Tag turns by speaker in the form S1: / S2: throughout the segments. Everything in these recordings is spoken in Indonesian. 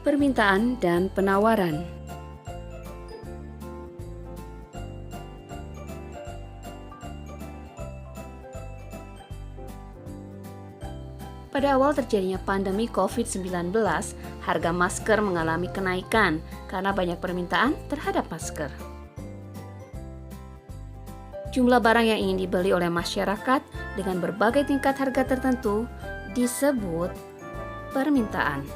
S1: Permintaan dan penawaran. Pada awal terjadinya pandemi COVID-19, harga masker mengalami kenaikan karena banyak permintaan terhadap masker. Jumlah barang yang ingin dibeli oleh masyarakat dengan berbagai tingkat harga tertentu disebut permintaan.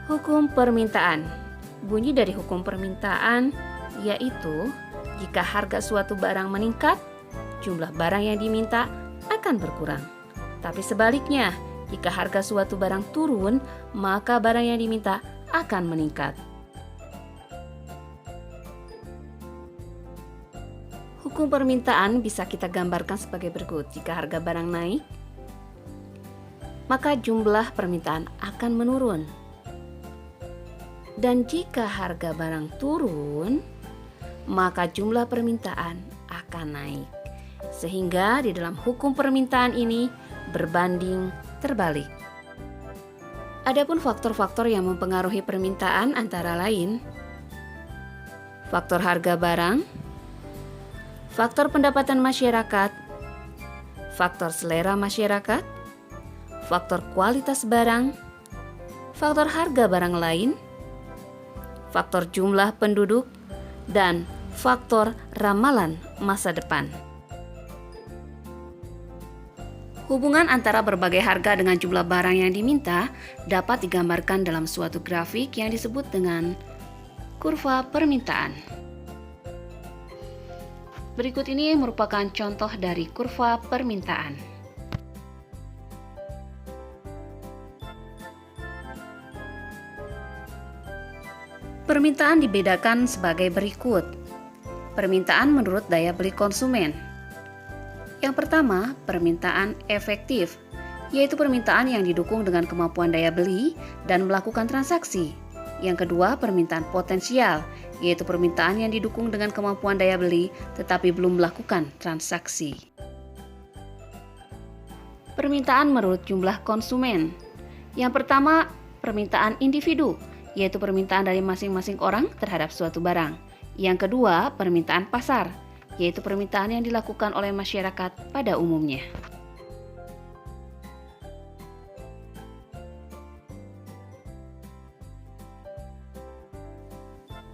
S1: Hukum permintaan. Bunyi dari hukum permintaan yaitu jika harga suatu barang meningkat, jumlah barang yang diminta akan berkurang. Tapi sebaliknya, jika harga suatu barang turun, maka barang yang diminta akan meningkat. Hukum permintaan bisa kita gambarkan sebagai berikut. Jika harga barang naik, maka jumlah permintaan akan menurun. Dan jika harga barang turun, maka jumlah permintaan akan naik. Sehingga di dalam hukum permintaan ini berbanding terbalik. Adapun faktor-faktor yang mempengaruhi permintaan antara lain faktor harga barang, faktor pendapatan masyarakat, faktor selera masyarakat, faktor kualitas barang, faktor harga barang lain, faktor jumlah penduduk, dan faktor ramalan masa depan. Hubungan antara berbagai harga dengan jumlah barang yang diminta dapat digambarkan dalam suatu grafik yang disebut dengan kurva permintaan. Berikut ini merupakan contoh dari kurva permintaan. Permintaan dibedakan sebagai berikut. Permintaan menurut daya beli konsumen. Yang pertama, permintaan efektif, yaitu permintaan yang didukung dengan kemampuan daya beli dan melakukan transaksi. Yang kedua, permintaan potensial, yaitu permintaan yang didukung dengan kemampuan daya beli tetapi belum melakukan transaksi. Permintaan menurut jumlah konsumen. Yang pertama, permintaan individu, yaitu permintaan dari masing-masing orang terhadap suatu barang. Yang kedua, permintaan pasar, yaitu permintaan yang dilakukan oleh masyarakat pada umumnya.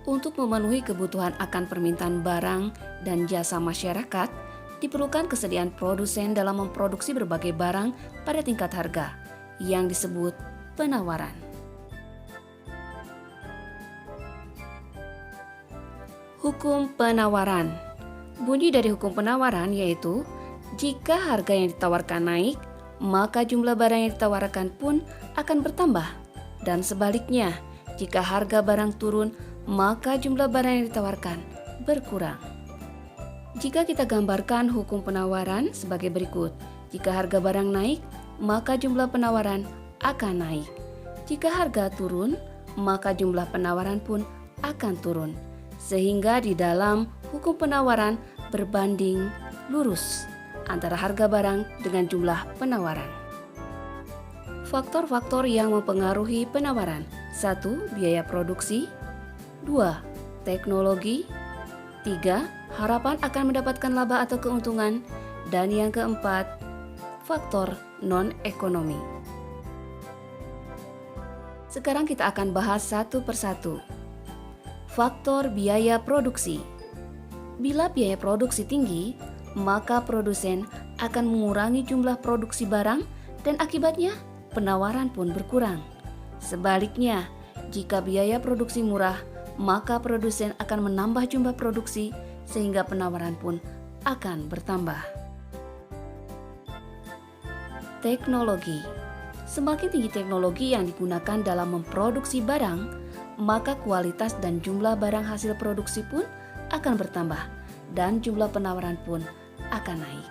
S1: Untuk memenuhi kebutuhan akan permintaan barang dan jasa masyarakat, diperlukan kesediaan produsen dalam memproduksi berbagai barang pada tingkat harga, yang disebut penawaran. Hukum penawaran. Bunyi dari hukum penawaran yaitu, jika harga yang ditawarkan naik, maka jumlah barang yang ditawarkan pun akan bertambah. Dan sebaliknya, jika harga barang turun, maka jumlah barang yang ditawarkan berkurang. Jika kita gambarkan hukum penawaran sebagai berikut. Jika harga barang naik, maka jumlah penawaran akan naik. Jika harga turun, maka jumlah penawaran pun akan turun. Sehingga di dalam hukum penawaran berbanding lurus antara harga barang dengan jumlah penawaran. Faktor-faktor yang mempengaruhi penawaran. 1. Biaya produksi. 2. Teknologi. 3. Harapan akan mendapatkan laba atau keuntungan. Dan yang keempat, faktor non-ekonomi. Sekarang kita akan bahas satu persatu. Faktor biaya produksi. Bila biaya produksi tinggi, maka produsen akan mengurangi jumlah produksi barang dan akibatnya penawaran pun berkurang. Sebaliknya, jika biaya produksi murah, maka produsen akan menambah jumlah produksi sehingga penawaran pun akan bertambah. Teknologi. Semakin tinggi teknologi yang digunakan dalam memproduksi barang, maka kualitas dan jumlah barang hasil produksi pun akan bertambah dan jumlah penawaran pun akan naik.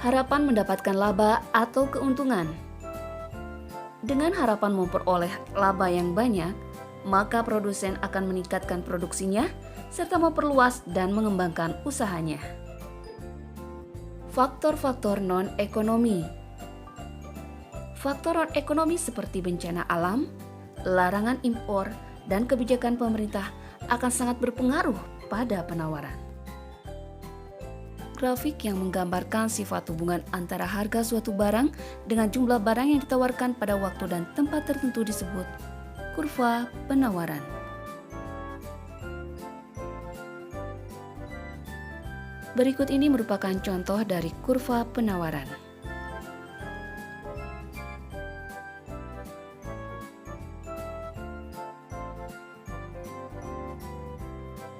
S1: Harapan mendapatkan laba atau keuntungan. Dengan harapan memperoleh laba yang banyak, maka produsen akan meningkatkan produksinya serta memperluas dan mengembangkan usahanya. Faktor-faktor non-ekonomi. Faktor non-ekonomi seperti bencana alam, larangan impor, dan kebijakan pemerintah akan sangat berpengaruh pada penawaran. Grafik yang menggambarkan sifat hubungan antara harga suatu barang dengan jumlah barang yang ditawarkan pada waktu dan tempat tertentu disebut kurva penawaran. Berikut ini merupakan contoh dari kurva penawaran.